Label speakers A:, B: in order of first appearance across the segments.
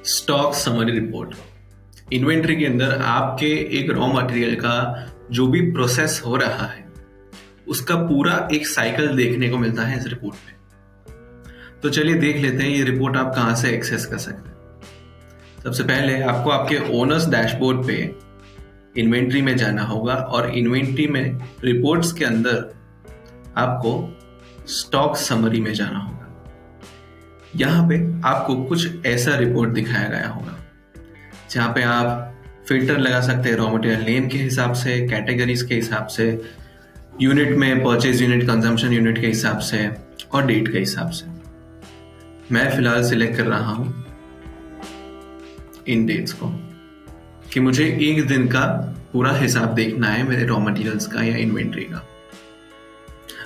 A: Stock summary report. Inventory के अंदर आपके एक रॉ मटेरियल का जो भी प्रोसेस हो रहा है उसका पूरा एक साइकिल देखने को मिलता है इस रिपोर्ट में। तो चलिए देख लेते हैं ये रिपोर्ट आप कहां से एक्सेस कर सकते हैं। सबसे पहले आपको आपके ओनर्स डैशबोर्ड पे इन्वेंट्री में जाना होगा और इन्वेंट्री में रिपोर्ट्स के अंदर आपको स्टॉक समरी में जाना होगा। यहाँ पे आपको कुछ ऐसा रिपोर्ट दिखाया गया होगा जहाँ पे आप फिल्टर लगा सकते हैं रॉ मटेरियल नेम के हिसाब से, कैटेगरीज के हिसाब से, यूनिट में परचेज यूनिट, कंजम्पशन यूनिट के हिसाब से और डेट के हिसाब से। मैं फिलहाल सिलेक्ट कर रहा हूं इन डेट्स को कि मुझे एक दिन का पूरा हिसाब देखना है मेरे रॉ मटेरियल्स का या इन्वेंट्री का।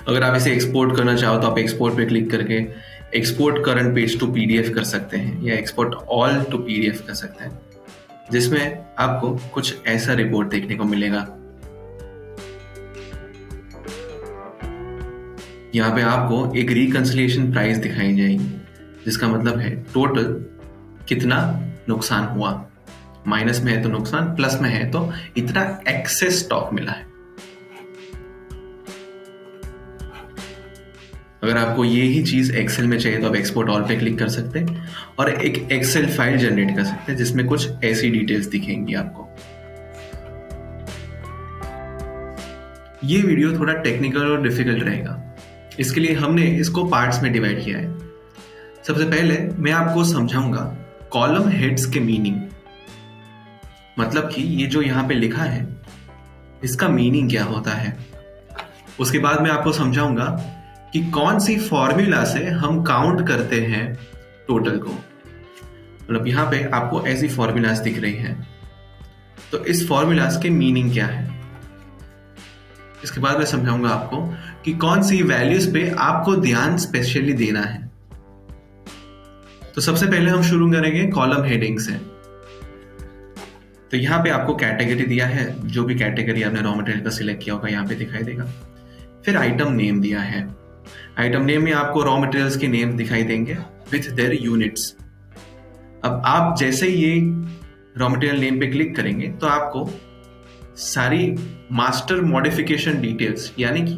A: अगर आप इसे एक्सपोर्ट करना चाहो तो आप एक्सपोर्ट पे क्लिक करके export current page to PDF कर सकते हैं या एक्सपोर्ट ऑल टू पीडीएफ कर सकते हैं, जिसमें आपको कुछ ऐसा रिपोर्ट देखने को मिलेगा। यहाँ पे आपको एक रिकंसिलिएशन प्राइस दिखाई जाएगी, जिसका मतलब है टोटल कितना नुकसान हुआ। माइनस में है तो नुकसान, प्लस में है तो इतना एक्सेस स्टॉक मिला है। अगर आपको ये ही चीज एक्सेल में चाहिए तो आप एक्सपोर्ट ऑल पे क्लिक कर सकते हैं और एक एक्सेल फाइल जनरेट कर सकते हैं जिसमें कुछ ऐसी डिटेल्स दिखेंगी आपको। ये वीडियो थोड़ा टेक्निकल और डिफिकल्ट रहेगा, इसके लिए हमने इसको पार्ट्स में डिवाइड किया है। सबसे पहले मैं आपको समझाऊंगा कॉलम हेड्स के मीनिंग, मतलब कि ये जो यहाँ पे लिखा है इसका मीनिंग क्या होता है। उसके बाद मैं आपको समझाऊंगा कि कौन सी फॉर्मूला से हम काउंट करते हैं टोटल को। मतलब यहाँ पे आपको ऐसी फॉर्मूलाज दिख रही हैं, तो इस फॉर्मूलाज के मीनिंग क्या है। इसके बाद मैं समझाऊंगा आपको कि कौन सी वैल्यूज पे आपको ध्यान स्पेशली देना है। तो सबसे पहले हम शुरू करेंगे कॉलम हेडिंग से। तो यहाँ पे आपको कैटेगरी दिया है, जो भी कैटेगरी आपने रॉ मटेरियल का सिलेक्ट किया होगा यहाँ पे दिखाई देगा। फिर आइटम नेम दिया है। आइटम नेम में आपको रॉ मटेरियल्स के नेम दिखाई देंगे विथ देयर यूनिट्स। अब आप जैसे ही ये रॉ मटेरियल नेम पे क्लिक करेंगे तो आपको सारी मास्टर मॉडिफिकेशन डिटेल्स, यानी कि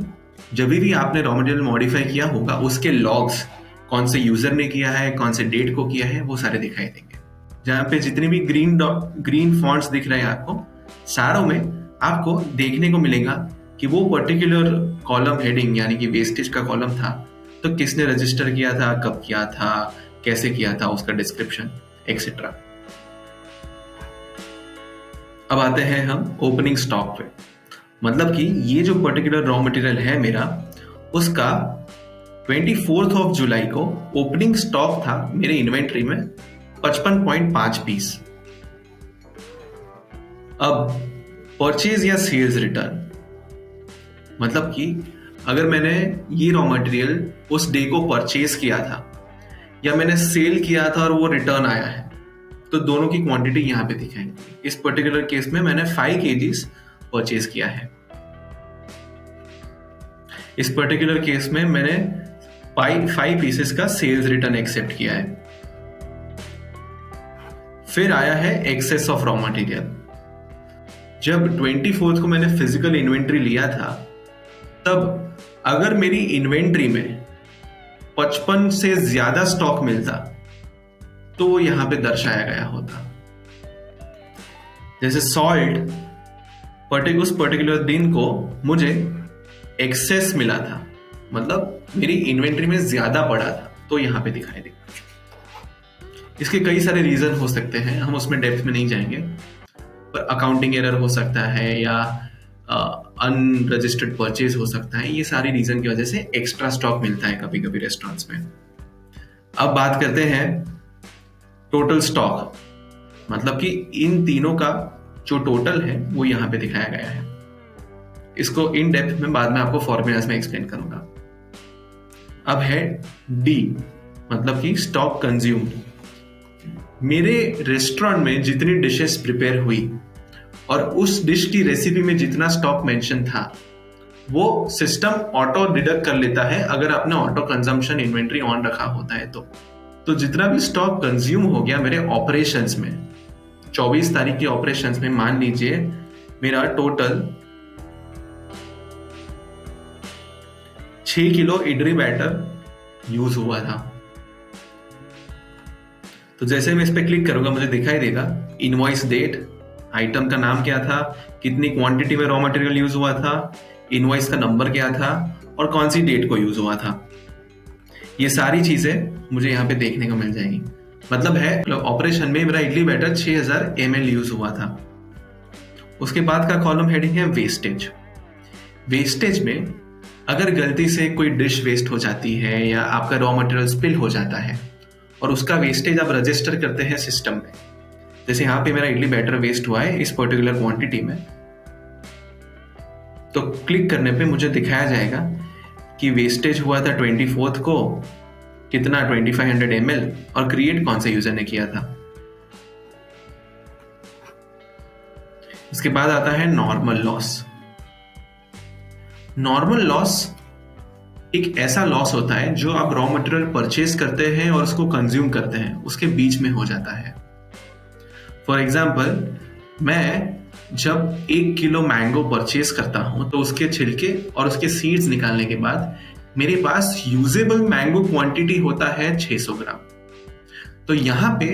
A: जब भी आपने रॉ मटेरियल मॉडिफाई किया होगा उसके लॉग्स, कौन से यूजर ने किया है, कौन से डेट को किया है, वो सारे दिखाई देंगे। जहां पे जितने भी ग्रीन फॉन्ट्स दिख रहे हैं आपको, सारों में आपको देखने को मिलेगा कि वो पर्टिकुलर कॉलम हेडिंग यानी कि वेस्टेज का कॉलम था तो किसने रजिस्टर किया था, कब किया था, कैसे किया था, उसका डिस्क्रिप्शन एक्सेट्रा। अब आते हैं हम ओपनिंग स्टॉक पे। मतलब कि ये जो पर्टिकुलर रॉ मटेरियल है मेरा, उसका 24 जुलाई को ओपनिंग स्टॉक था मेरे इन्वेंट्री में 55.5 पीस। अब परचेज या सेल्स रिटर्न, मतलब कि अगर मैंने ये रॉ मटेरियल उस डे को परचेज किया था या मैंने सेल किया था और वो रिटर्न आया है, तो दोनों की क्वांटिटी यहाँ पे दिखाएंगे। इस पर्टिकुलर केस में मैंने 5 kgs परचेज किया है। इस पर्टिकुलर केस में मैंने 5 पीसेस का सेल्स रिटर्न एक्सेप्ट किया है। फिर आया है एक्सेस ऑफ रॉ मटेरियल। जब 24 को मैंने फिजिकल इन्वेंट्री लिया था, तब अगर मेरी इन्वेंट्री में 55 से ज्यादा स्टॉक मिलता तो वो यहां पे दर्शाया गया होता। जैसे सॉल्ट उस पर्टिकुलर दिन को मुझे एक्सेस मिला था, मतलब मेरी इन्वेंट्री में ज्यादा पड़ा था, तो यहां पे दिखाई देगा। इसके कई सारे रीजन हो सकते हैं, हम उसमें डेप्थ में नहीं जाएंगे, पर अकाउंटिंग एरर हो सकता है या अनरजिस्टर्ड परचेज हो सकता है। ये सारी रीजन की वजह से एक्स्ट्रा स्टॉक मिलता है कभी कभी रेस्टोरेंट्स में। अब बात करते हैं टोटल स्टॉक, मतलब कि इन तीनों का जो टोटल है वो यहाँ पे दिखाया गया है। इसको इन डेप्थ में बाद में आपको फॉर्मूलाज में एक्सप्लेन करूंगा। अब है डी, मतलब कि स्टॉक कंज्यूम्ड। मेरे रेस्टोरेंट में जितनी डिशेस प्रिपेयर हुई और उस डिश की रेसिपी में जितना स्टॉक मेंशन था, वो सिस्टम ऑटो डिडक्ट कर लेता है अगर आपने ऑटो कंजम्पशन इन्वेंट्री ऑन रखा होता है तो। तो जितना भी स्टॉक कंज्यूम हो गया मेरे ऑपरेशंस में, 24 तारीख के ऑपरेशंस में, मान लीजिए मेरा total 6 kilo idli batter use हुआ था। तो जैसे मैं इस पे क्लिक करूंगा मुझे दिखाई देगा इनवॉइस डेट, आइटम का नाम क्या था, कितनी क्वांटिटी में रॉ मटेरियल यूज हुआ था, इनवॉइस का नंबर क्या था और कौन सी डेट को यूज हुआ था। ये सारी चीजें मुझे यहाँ पे देखने को मिल जाएंगी। मतलब है ऑपरेशन में मेरा इडली बैटर 6000 ml यूज हुआ था। उसके बाद का कॉलम हेडिंग है वेस्टेज। वेस्टेज में अगर गलती से कोई डिश वेस्ट हो जाती है या आपका रॉ मटेरियल स्पिल हो जाता है और उसका वेस्टेज आप रजिस्टर करते हैं सिस्टम में, जैसे यहाँ पे मेरा इडली बैटर वेस्ट हुआ है इस पर्टिकुलर क्वांटिटी में, तो क्लिक करने पे मुझे दिखाया जाएगा कि वेस्टेज हुआ था 24th को कितना 2500 ml और क्रिएट कौन से यूजर ने किया था। इसके बाद आता है नॉर्मल लॉस। नॉर्मल लॉस एक ऐसा लॉस होता है जो आप रॉ मटेरियल परचेज करते हैं और उसको कंज्यूम करते हैं उसके बीच में हो जाता है। फॉर एग्जाम्पल, मैं जब 1 किलो मैंगो परचेज करता हूं तो उसके छिलके और उसके सीड्स निकालने के बाद मेरे पास यूजेबल मैंगो क्वांटिटी होता है 600 ग्राम। तो यहाँ पे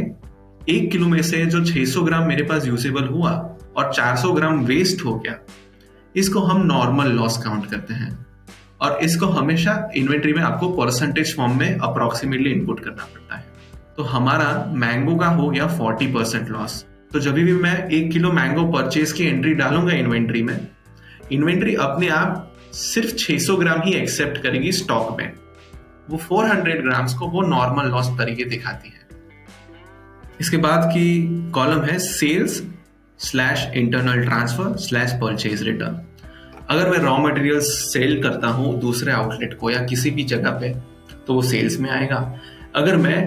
A: 1 किलो में से जो 600 ग्राम मेरे पास यूजेबल हुआ और 400 ग्राम वेस्ट हो गया, इसको हम नॉर्मल लॉस काउंट करते हैं और इसको हमेशा इन्वेंट्री में आपको परसेंटेज फॉर्म में अप्रोक्सीमेटली इनपुट करना पड़ता है। तो हमारा मैंगो का हो गया 40% लॉस। तो जब भी मैं 1 किलो मैंगो परचेज की एंट्री डालूंगा इन्वेंट्री में, इन्वेंट्री अपने आप सिर्फ 600 ग्राम ही एक्सेप्ट करेगी स्टॉक में। वो 400 ग्राम्स को वो नॉर्मल लॉस तरीके दिखाती है। इसके बाद की कॉलम है sales / internal transfer / purchase return. अगर मैं रॉ मटेरियल सेल करता हूँ दूसरे आउटलेट को या किसी भी जगह पे तो वो सेल्स में आएगा। अगर मैं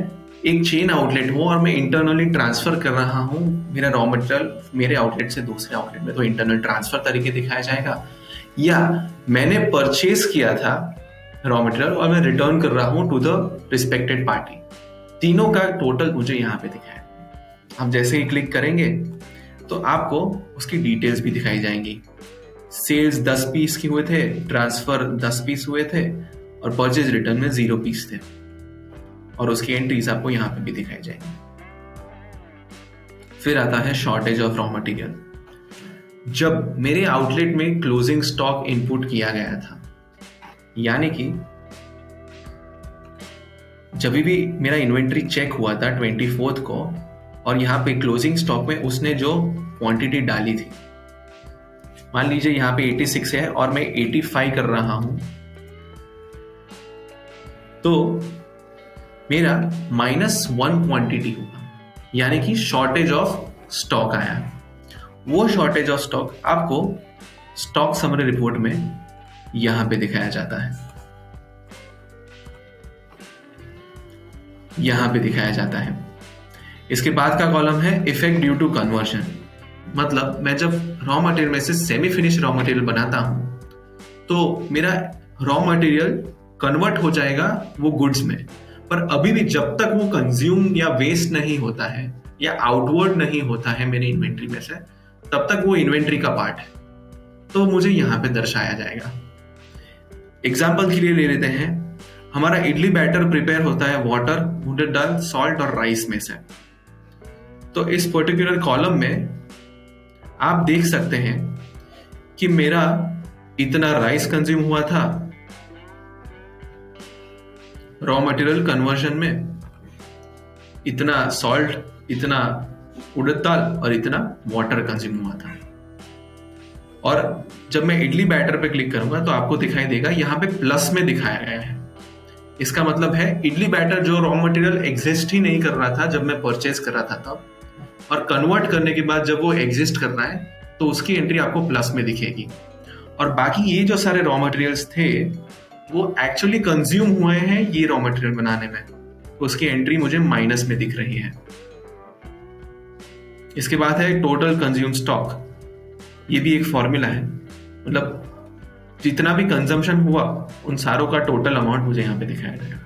A: एक चेन आउटलेट हूँ और मैं इंटरनली ट्रांसफर कर रहा हूँ मेरा रॉ मटेरियल मेरे आउटलेट से दूसरे आउटलेट में, तो इंटरनल ट्रांसफर तरीके दिखाया जाएगा। या मैंने परचेज किया था रॉ मटेरियल और मैं रिटर्न कर रहा हूँ टू द रिस्पेक्टेड पार्टी, तीनों का टोटल मुझे यहाँ पे दिखाया। आप जैसे ही क्लिक करेंगे तो आपको उसकी डिटेल्स भी दिखाई जाएंगी। सेल्स 10 पीस के हुए थे, ट्रांसफर 10 पीस हुए थे और परचेज रिटर्न में 0 पीस थे और उसकी एंट्रीज आपको यहाँ पे भी दिखाई जाएंगी। फिर आता है शॉर्टेज ऑफ रॉ मटेरियल। जब मेरे आउटलेट में क्लोजिंग स्टॉक इनपुट किया गया था, यानी कि जब भी मेरा इन्वेंट्री चेक हुआ था 24th को और यहाँ पे क्लोजिंग स्टॉक में उसने जो क्वांटिटी डाली थी, मान लीजिए यहाँ पे 86 है और मैं 85 कर रहा हूं, तो मेरा -1 क्वांटिटी होगा, यानी कि शॉर्टेज ऑफ स्टॉक आया। वो शॉर्टेज ऑफ स्टॉक आपको स्टॉक समरी रिपोर्ट में यहां पे दिखाया जाता है, यहां पे दिखाया जाता है। इसके बाद का कॉलम है इफेक्ट ड्यू टू कन्वर्शन। मतलब मैं जब रॉ मटेरियल में से सेमी फिनिश रॉ मटेरियल बनाता हूं तो मेरा रॉ मटेरियल कन्वर्ट हो जाएगा वो गुड्स में, पर अभी भी जब तक वो कंज्यूम या वेस्ट नहीं होता है या आउटवर्ड नहीं होता है मेरे इन्वेंट्री में से, तब तक वो इन्वेंट्री का पार्ट है, तो मुझे यहां पे दर्शाया जाएगा। एग्जाम्पल के लिए ले लेते हैं, हमारा इडली बैटर प्रिपेयर होता है वाटर, उड़द दाल, सॉल्ट और राइस में से। तो इस पर्टिकुलर कॉलम में आप देख सकते हैं कि मेरा इतना राइस कंज्यूम हुआ था रॉ मटेरियल कन्वर्जन में, इतना सॉल्ट, इतना उड़द दाल और इतना वाटर कंज्यूम हुआ था। और जब मैं इडली बैटर पे क्लिक करूंगा तो आपको दिखाई देगा यहाँ पे प्लस में दिखाया गया है। इसका मतलब है इडली बैटर जो रॉ मटेरियल एग्जिस्ट ही नहीं कर रहा था जब मैं परचेज कर रहा था तब, और कन्वर्ट करने के बाद जब वो एग्जिस्ट करना है तो उसकी एंट्री आपको प्लस में दिखेगी। और बाकी ये जो सारे रॉ मटेरियल्स थे वो एक्चुअली कंज्यूम हुए हैं ये रॉ मटेरियल बनाने में, तो उसकी एंट्री मुझे माइनस में दिख रही है। इसके बाद है टोटल कंज्यूम स्टॉक। ये भी एक फॉर्मूला है, मतलब जितना भी कंजम्पशन हुआ उन सारों का टोटल अमाउंट मुझे यहाँ पे दिखाया गया।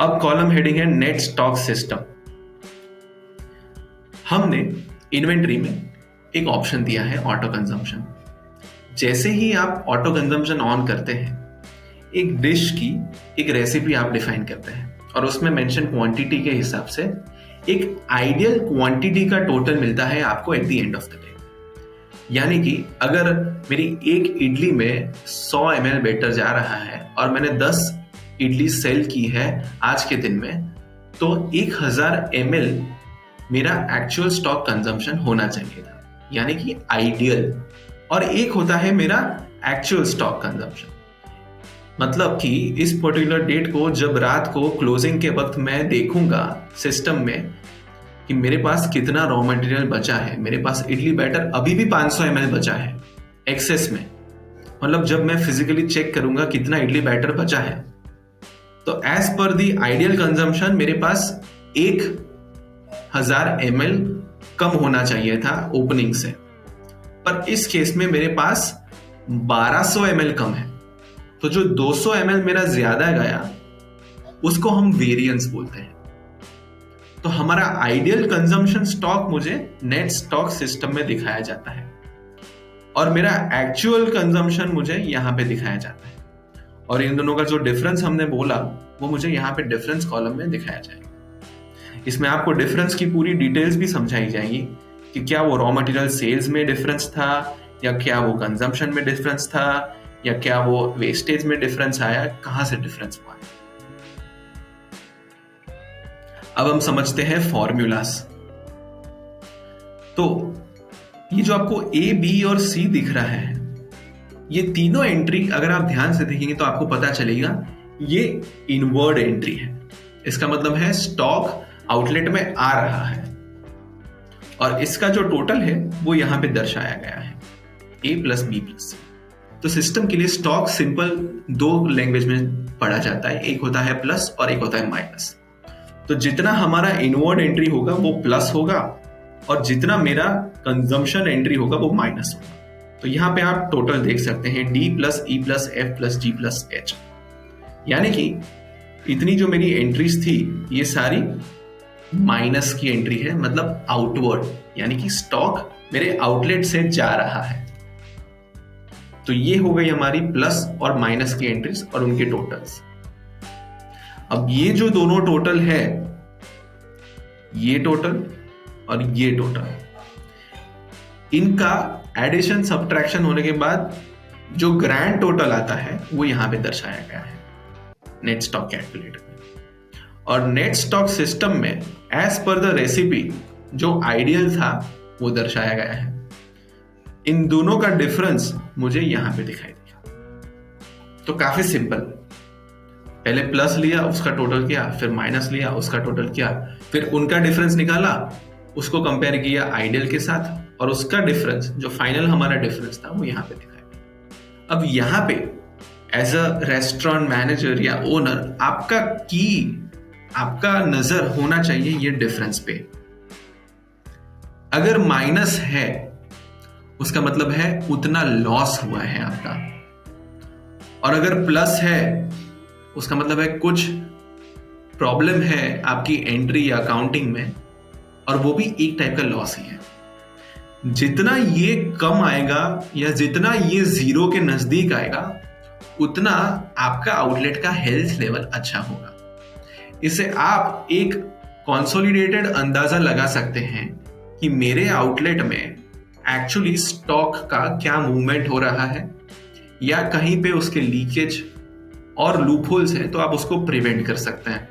A: अब कॉलम हेडिंग है नेट स्टॉक सिस्टम। हमने इन्वेंट्री में एक ऑप्शन दिया है ऑटो कंजम्पशन। जैसे ही आप ऑटो कंजम्पशन ऑन करते हैं, एक डिश की एक रेसिपी आप डिफाइन करते हैं और उसमें मेंशन क्वांटिटी के हिसाब से एक आइडियल क्वांटिटी का टोटल मिलता है आपको at the end of the day. यानी कि अगर मेरी एक इडली में 100 ml बैटर जा रहा है और मैंने 10 इडली सेल की है आज के दिन में, तो 1000 ml मेरा एक्चुअल स्टॉक कंजम्पशन होना चाहिए था, यानी कि आइडियल। और एक होता है मेरा एक्चुअल स्टॉक कंजम्पशन। मतलब कि इस पर्टिकुलर डेट को जब रात को क्लोजिंग के वक्त मैं देखूंगा सिस्टम में कि मेरे पास कितना रॉ मटेरियल बचा है, मेरे पास इडली बैटर अभी भी 500 ml बचा है एक्सेस में। मतलब जब मैं फिजिकली चेक करूंगा कितना इडली बैटर बचा है, तो as per the ideal consumption मेरे पास 1000 ml कम होना चाहिए था ओपनिंग से, पर इस केस में मेरे पास 1200 ml कम है। तो जो 200 ml मेरा ज्यादा गया उसको हम वेरिएंस बोलते हैं। तो हमारा आइडियल कंजम्पशन स्टॉक मुझे नेट स्टॉक सिस्टम में दिखाया जाता है और मेरा एक्चुअल कंजम्पशन मुझे यहां पे दिखाया जाता है, और इन दोनों का जो डिफरेंस हमने बोला वो मुझे यहाँ पे डिफरेंस कॉलम में दिखाया जाएगा। इसमें आपको डिफरेंस की पूरी डिटेल्स भी समझाई जाएंगी कि क्या वो रॉ मटेरियल सेल्स में डिफरेंस था, या क्या वो कंजम्पशन में डिफरेंस था, या क्या वो वेस्टेज में डिफरेंस आया, कहां से डिफरेंस हुआ। अब हम समझते हैं फॉर्मूलास। तो ये जो आपको ए, बी और सी दिख रहा है, ये तीनों एंट्री अगर आप ध्यान से देखेंगे तो आपको पता चलेगा ये इनवर्ड एंट्री है। इसका मतलब है स्टॉक आउटलेट में आ रहा है और इसका जो टोटल है वो यहां पे दर्शाया गया है, ए प्लस बी प्लस सी। तो सिस्टम के लिए स्टॉक सिंपल दो लैंग्वेज में पढ़ा जाता है, एक होता है प्लस और एक होता है माइनस। तो जितना हमारा इनवर्ड एंट्री होगा वो प्लस होगा और जितना मेरा कंजम्पशन एंट्री होगा वो माइनस होगा। तो यहां पे आप टोटल देख सकते हैं D plus E plus F plus G plus H, यानी कि इतनी जो मेरी एंट्रीज थी ये सारी माइनस की एंट्री है, मतलब आउटवर्ड, यानी कि स्टॉक मेरे आउटलेट से जा रहा है। तो ये हो गई हमारी प्लस और माइनस की एंट्रीज और उनके टोटल्स। अब ये जो दोनों टोटल है, ये टोटल और ये टोटल, इनका एडिशन सब्ट्रैक्शन होने के बाद जो ग्रैंड टोटल आता है वो यहां पे दर्शाया गया है नेट स्टॉक कैलकुलेटर में। और नेट स्टॉक सिस्टम में एज पर द रेसिपी जो आइडियल था वो दर्शाया गया है। इन दोनों का डिफरेंस मुझे यहां पे दिखाई दिया। तो काफी सिंपल, पहले प्लस लिया उसका टोटल किया, फिर माइनस लिया उसका टोटल किया, फिर उनका डिफरेंस निकाला, उसको कंपेयर किया आइडियल के साथ, और उसका डिफरेंस जो फाइनल हमारा डिफरेंस था वो यहां पे दिखाया। अब यहां पे एज अ रेस्टोरेंट मैनेजर या ओनर आपका नजर होना चाहिए ये डिफरेंस पे। अगर माइनस है उसका मतलब है उतना लॉस हुआ है आपका, और अगर प्लस है उसका मतलब है कुछ प्रॉब्लम है आपकी एंट्री या अकाउंटिंग में, और वो भी एक टाइप का लॉस ही है। जितना ये कम आएगा या जितना ये जीरो के नजदीक आएगा उतना आपका आउटलेट का हेल्थ लेवल अच्छा होगा। इससे आप एक कंसोलिडेटेड अंदाजा लगा सकते हैं कि मेरे आउटलेट में एक्चुअली स्टॉक का क्या मूवमेंट हो रहा है, या कहीं पे उसके लीकेज और लूपहोल्स है तो आप उसको प्रिवेंट कर सकते हैं।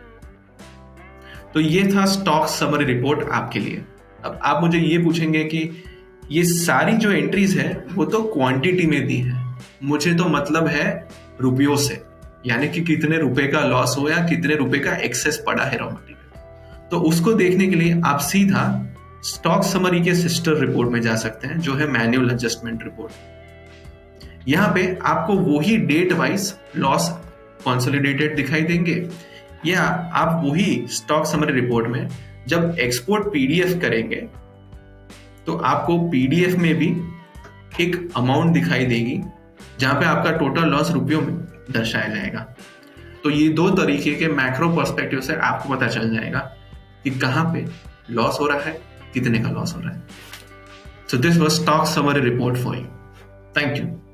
A: तो ये था स्टॉक समरी रिपोर्ट आपके लिए। अब आप मुझे ये पूछेंगे कि ये सारी जो एंट्रीज है वो तो क्वांटिटी में दी है, मुझे तो मतलब है रुपयों से, यानी कि कितने रुपए का लॉस हुआ या कितने रुपए का एक्सेस पड़ा है रॉ मटेरियल। तो उसको देखने के लिए आप सीधा स्टॉक समरी के सिस्टर रिपोर्ट में जा सकते हैं जो है मैन्युअल एडजस्टमेंट रिपोर्ट। यहां पे आपको वही डेट वाइज लॉस कंसोलिडेटेड दिखाई देंगे, या आप वही स्टॉक समरी रिपोर्ट में जब एक्सपोर्ट पीडीएफ करेंगे तो आपको पीडीएफ में भी एक अमाउंट दिखाई देगी जहां पे आपका टोटल लॉस रुपयों में दर्शाया जाएगा। तो ये दो तरीके के मैक्रो पर्सपेक्टिव से आपको पता चल जाएगा कि कहाँ पे लॉस हो रहा है, कितने का लॉस हो रहा है. So this was stock summary report for you. Thank you.